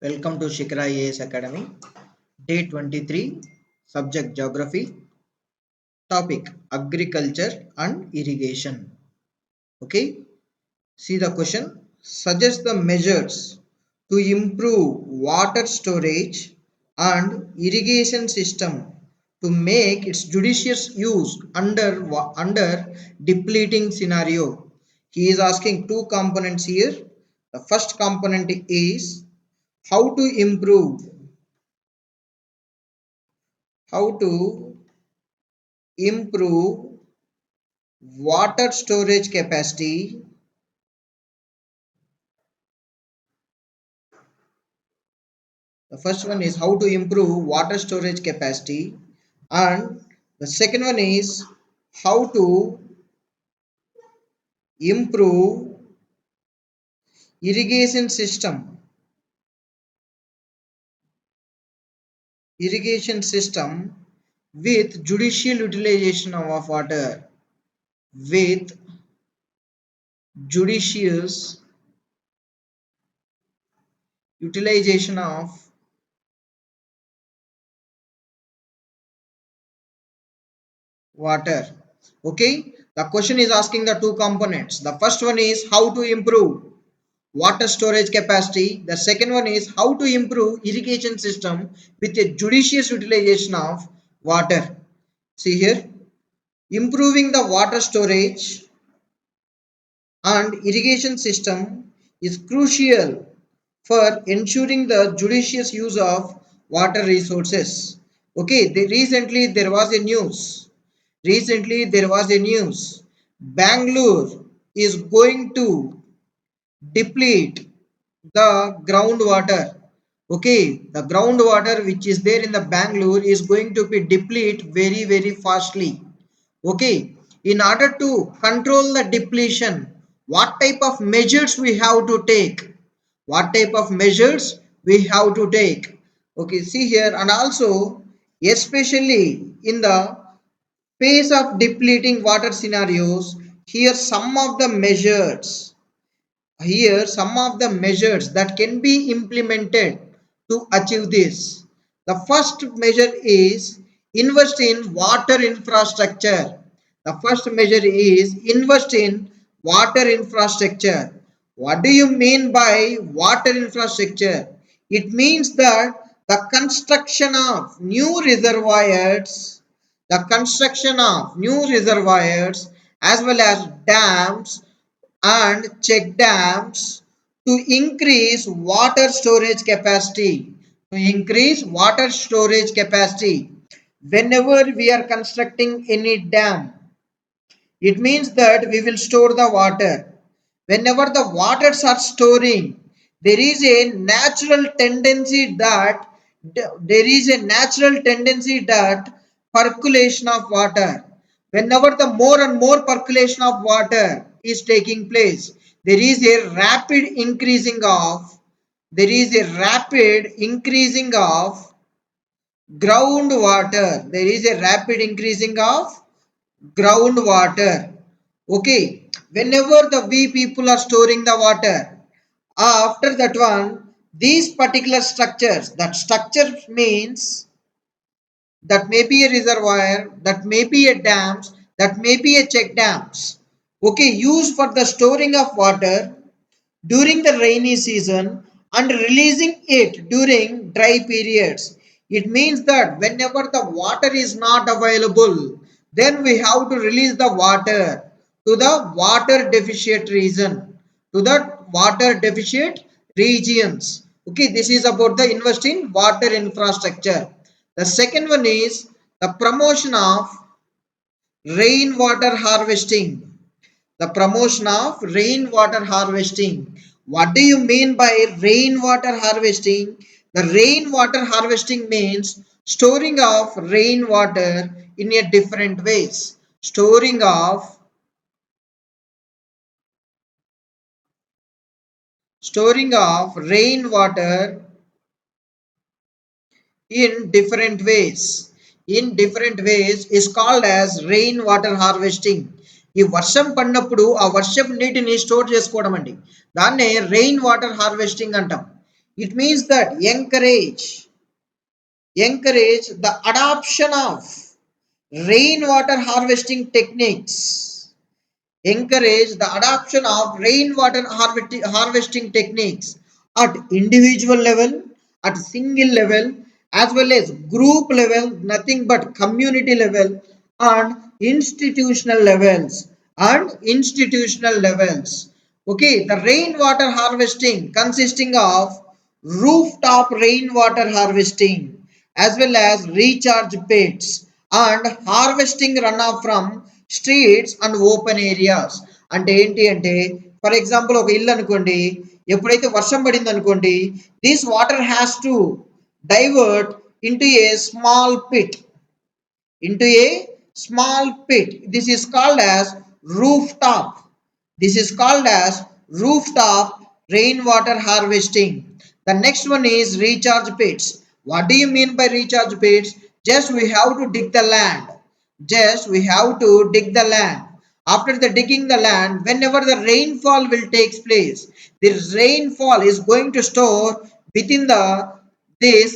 Welcome to Shikara IAS Academy. Day 23, subject Geography. Topic Agriculture and Irrigation. Okay, see the question. Suggest the measures to improve water storage and irrigation system to make its judicious use under depleting scenario. He is asking two components here. The first component is how to improve how to improve water storage capacity. The first one is how to improve water storage capacity, and the second one is how to improve irrigation system with judicial utilization of water with judicious utilization of water. Okay, the question is asking the two components. The first one is how to improve water storage capacity. The second one is how to improve irrigation system with a judicious utilization of water. See here, improving the water storage and irrigation system is crucial for ensuring the judicious use of water resources. Okay, recently there was a news. Bangalore is going to deplete the groundwater. Okay, the groundwater which is there in the Bangalore is going to be deplete very fastly. Okay, in order to control the depletion, what type of measures we have to take? Okay, see here, and also especially in the face of depleting water scenarios, here some of the measures that can be implemented to achieve this. The first measure is invest in water infrastructure. What do you mean by water infrastructure? It means that the construction of new reservoirs as well as dams and check dams to increase water storage capacity. Whenever we are constructing any dam, it means that we will store the water. Whenever the waters are storing, there is a natural tendency that percolation of water. Whenever the more and more percolation of water is taking place, there is a rapid increasing of groundwater. Okay, whenever the we people are storing the water, after that one, these particular structures, that structure means that may be a reservoir, that may be a dams, that may be a check dams. Okay, used for the storing of water during the rainy season and releasing it during dry periods. It means that whenever the water is not available, then we have to release the water to the water deficient regions. Okay, this is about the invest in water infrastructure. The second one is the promotion of rainwater harvesting. What do you mean by rainwater harvesting? The rainwater harvesting means storing of rainwater in a different ways. Storing of rainwater in different ways is called as rain water harvesting. ఈ వర్షం పడినప్పుడు ఆ వర్షపు నీటిని store చేసుకోవడం అండి, దాన్నే rain water harvesting అంటాం. It means that encourage the adoption of rainwater harvesting techniques. Encourage the adoption of rainwater harvesting techniques at individual level, at single level, as well as group level, nothing but community level, and institutional levels. Okay, the rainwater harvesting consisting of rooftop rainwater harvesting as well as recharge pits and harvesting runoff from streets and open areas. అంటే ఏంటి అంటే for example ఒక ఇల్లు అనుకోండి, ఎప్పుడైతే వర్షం పడింది అనుకోండి, this water has to divert into a small pit into a small pit. This is called as rooftop. This is called as rooftop rainwater harvesting. The next one is recharge pits. What do you mean by recharge pits? Just we have to dig the land. Just we have to dig the land. After the digging the land, whenever the rainfall will takes place, this rainfall is going to store within the this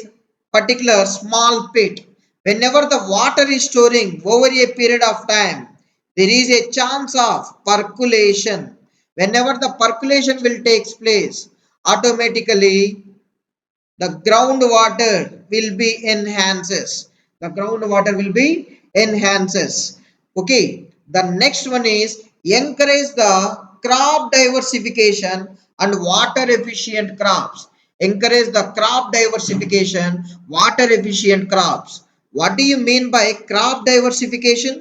particular small pit. Whenever the water is storing over a period of time, there is a chance of percolation. Whenever the percolation will takes place, automatically the groundwater will be enhances. The groundwater will be enhances. Okay. The next one is encourage the crop diversification and water efficient crops. Encourage the crop diversification, water efficient crops. What do you mean by crop diversification?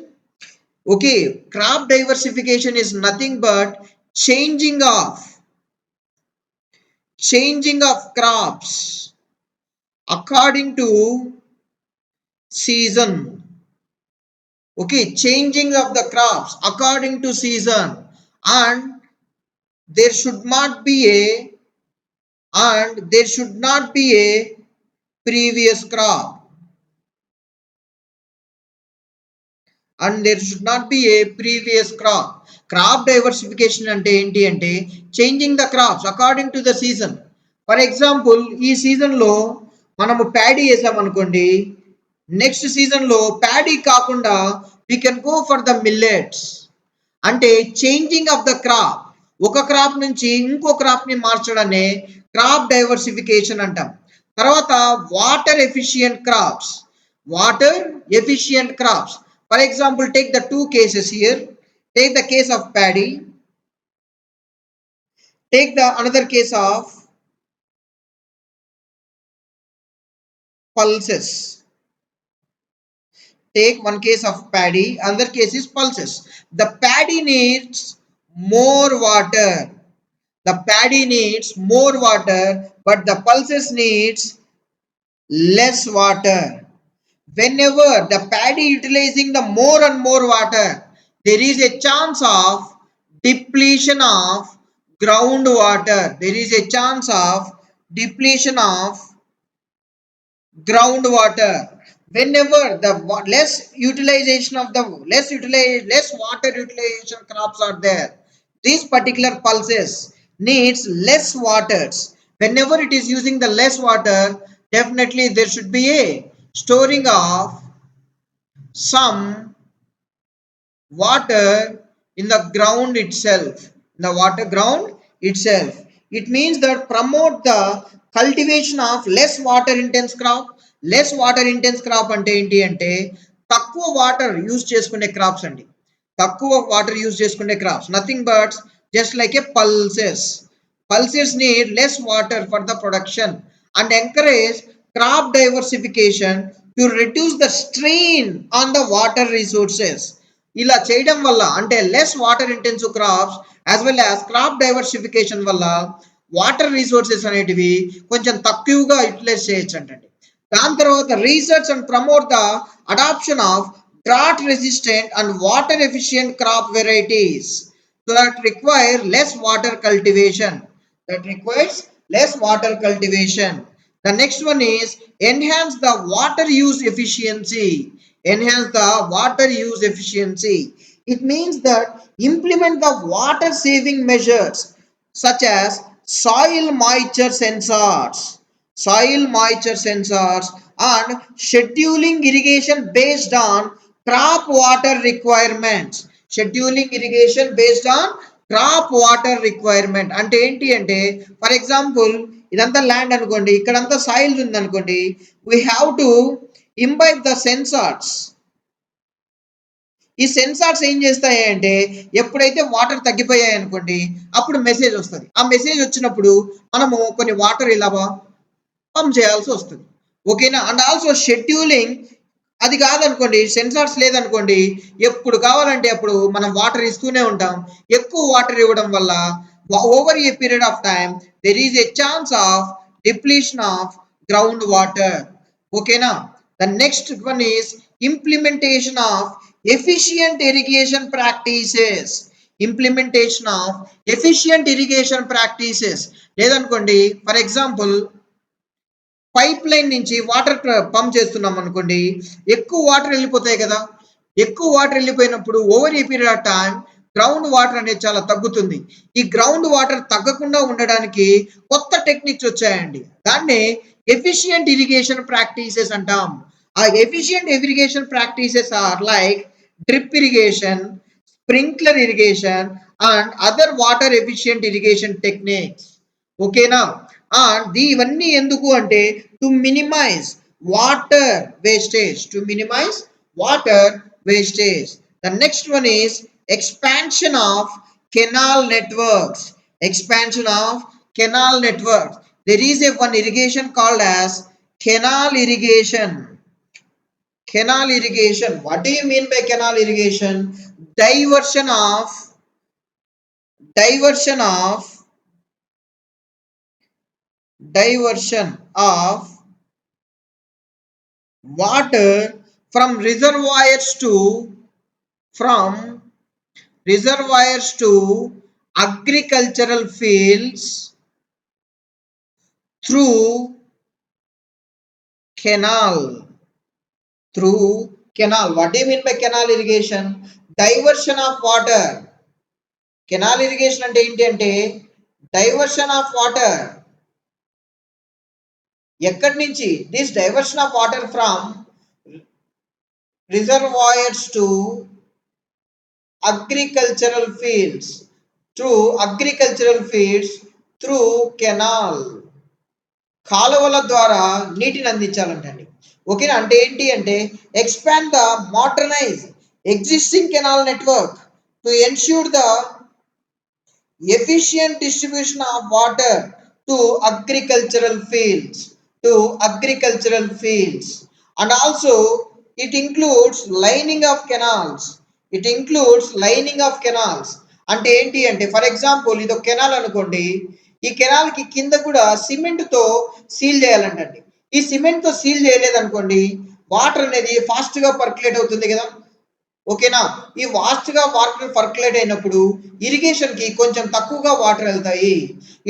Okay, crop diversification is nothing but changing of crops according to season. Okay, changing of the crops according to season, and there should not be a there should not be a previous crop, and there should not be a previous crop. Crop diversification అంటే ఏంటి అంటే changing the crops according to the season. For example ఈ సీజన్లో మనము paddy వేసామనుకోండి, next సీజన్లో paddy కాకుండా we can go for the millets. అంటే చేంజింగ్ ఆఫ్ ద క్రాప్, ఒక క్రాప్ నుంచి ఇంకో క్రాప్ని మార్చడాన్ని క్రాప్ డైవర్సిఫికేషన్ అంటాం. తర్వాత water efficient crops. Water efficient crops, for example take the two cases here. Take the case of paddy. Take the another case of pulses. Take one case of paddy, another case is pulses. The paddy needs more water. The paddy needs more water, but the pulses needs less water. Whenever the paddy utilizing the more and more water, there is a chance of depletion of groundwater. There is a chance of depletion of groundwater. Whenever the less utilization of the less water utilization crops are there, these particular pulses needs less waters. Whenever it is using the less water, definitely there should be a storing of some water in the ground itself, the water ground itself. It means that promote the cultivation of less water intense crop. Less water intense crop అంటే ఏంటి అంటే తక్కువ water use చేసుకునే crops అండి. తక్కువ water use చేసుకునే crops nothing but just like A pulses. Pulses need less water for the production and encourage crop diversification to reduce the strain on the water resources. ఇలా చేయడం వల్ల అంటే less water intensive crops as well as crop diversification వల్ల water resources అనేటివి కొంచెం తక్కువగా utilize చేయొచ్చు అంటండి. దాని తర్వాత research and promote the adoption of drought resistant and water efficient crop varieties that require less water cultivation. That requires less water cultivation. The next one is enhance the water use efficiency. Enhance the water use efficiency. It means that implement the water saving measures such as soil moisture sensors, and scheduling irrigation based on crop water requirements. Scheduling irrigation based on crop water requirement అంటే ఏంటి అంటే for example ఇదంతా land అనుకోండి, ఇక్కడంతా soil ఉంది అనుకోండి, we have to imbibe the sensors. ఈ sensors ఏం చేస్తాయి అంటే ఎప్పుడైతే వాటర్ తగ్గిపోయాయి అనుకోండి అప్పుడు మెసేజ్ వస్తుంది. ఆ మెసేజ్ వచ్చినప్పుడు మనము కొన్ని వాటర్ ఇలా పంప్ చేయాల్సి వస్తుంది. ఓకేనా. అండ్ ఆల్సో షెడ్యూలింగ్ అది కాదనుకోండి, సెన్సార్స్ లేదనుకోండి, ఎప్పుడు కావాలంటే అప్పుడు మనం వాటర్ ఇస్తూనే ఉంటాం. ఎక్కువ వాటర్ ఇవ్వడం వల్ల over a period of time there is a chance of depletion of ground water. ఓకేనా. The next one is implementation of efficient irrigation practices. Implementation of efficient irrigation practices లేదనుకోండి, ఫర్ ఎగ్జాంపుల్ పైప్ లైన్ నుంచి water pump చేస్తున్నాం అనుకోండి, ఎక్కువ water వెళ్ళిపోతాయి కదా. ఎక్కువ water వెళ్ళిపోయినప్పుడు over a period of time ground water అనేది చాలా తగ్గుతుంది. ఈ గ్రౌండ్ వాటర్ తగ్గకుండా ఉండడానికి కొత్త టెక్నిక్స్ వచ్చాయండి. దాన్నే ఎఫిషియంట్ ఇరిగేషన్ ప్రాక్టీసెస్ అంటాం. ఆ efficient irrigation practices are like drip irrigation, sprinkler irrigation and other water efficient irrigation techniques. ఓకేనా. ఇవన్నీ ఎందుకు అంటే to minimize water wastage, to minimize water wastage. The next one is expansion of canal networks. Expansion of canal networks. There is a one irrigation called as canal irrigation. Canal irrigation. What do you mean by canal irrigation? Diversion of diversion of water from reservoirs to agricultural fields through canal. What do you mean by canal irrigation? Diversion of water. Canal irrigation అంటే ఏంటి అంటే diversion of water. ఎక్కడి నుంచి? This diversion of water from reservoirs to agricultural fields through canal. కాలువల ద్వారా నీటిని అందించాలంటండి. ఓకేనా. అంటే ఏంటి అంటే expand the modernise existing canal network to ensure the efficient distribution of water to agricultural fields and also it includes lining of canals. అంటే ఏంటి అంటే ఫర్ ఎగ్జాంపుల్ ఇది ఒక కెనాల్ అనుకోండి, ఈ కెనాల్ కి కింద కూడా సిమెంట్ తో సీల్ చేయాలంటండి. ఈ సిమెంట్ తో సీల్ చేయలేదనుకోండి వాటర్ అనేది ఫాస్ట్ గా పర్కులేట్ అవుతుంది కదా. ఓకేనా. ఈ వాస్ట్ గా వాటర్ పర్కులేట్ అయినప్పుడు ఇరిగేషన్ కి కొంచెం తక్కువగా వాటర్ వెళ్తాయి.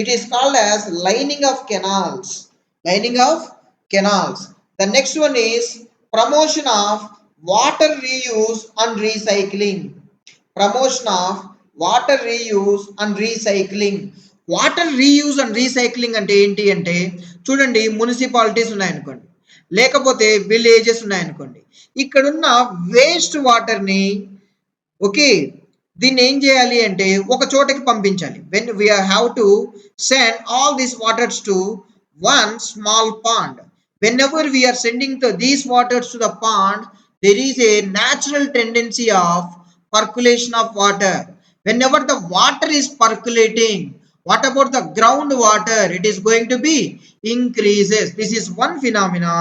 It is called as lining of canals. The next one is promotion of water reuse and recycling. Water reuse and recycling అంటే ఏంటి అంటే చూడండి, మున్సిపాలిటీస్ ఉన్నాయనుకోండి, లేకపోతే విలేజెస్ ఉన్నాయనుకోండి, ఇక్కడున్న వేస్ట్ వాటర్ని ఓకే దీన్ని ఏం చేయాలి అంటే ఒక చోటకి పంపించాలి. When we have to send all these waters to one small pond. Whenever we are sending these waters to the pond, there is a natural tendency of percolation of water. Whenever the water is percolating, what about the groundwater? It is going to be increases. This is one phenomena.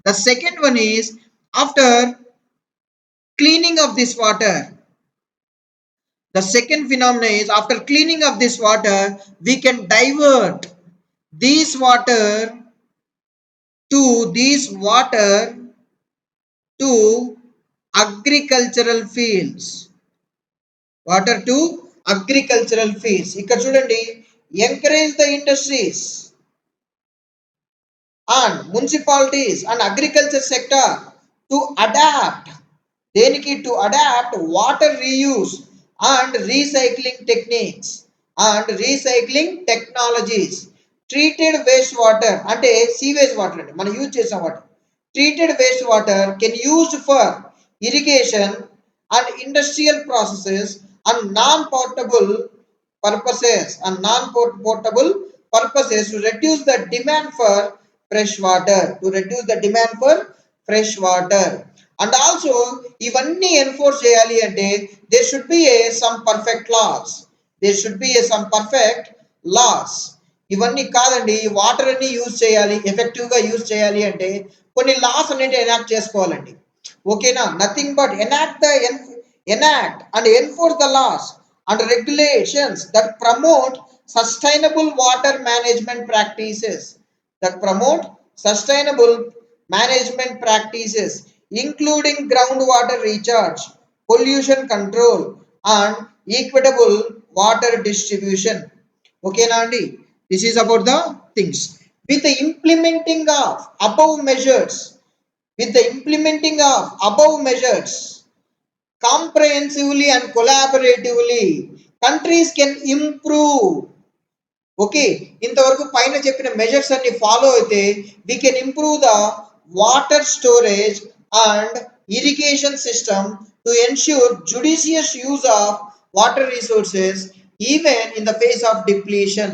The second one is after cleaning of this water. The second phenomenon is after cleaning of this water, we can divert this water to agricultural fields. ఇక్కడ చూడండి, encourage the industries and municipalities and agriculture sector to adapt దేనికి? To adapt water reuse and recycling techniques. and recycling technologies. Treated wastewater అంటే sewage water అండి, మనం use చేసాం water. Treated wastewater can used for irrigation and industrial processes and non-portable purposes to reduce the demand for fresh water. And also ఇవన్నీ enforce చేయాలి అంటే there should be some perfect laws. ఇవన్నీ కాదండి, water అన్ని use చేయాలి, effective గా use చేయాలి అంటే కొన్ని లాస్ అనేది ఎనాక్ట్ చేసుకోవాలండి. ఓకేనా? Nothing but enact and enforce the laws and regulations that promote sustainable water management practices including groundwater recharge, pollution control, and equitable water distribution. Okay, Nandi? This is about the things. With the implementing of above measures, comprehensively and collaboratively, countries can improve. Okay, ఇంతవరకు పైన చెప్పిన measures అన్ని follow అయితే we can improve the water storage and irrigation system to ensure judicious use of water resources even in the face of depletion.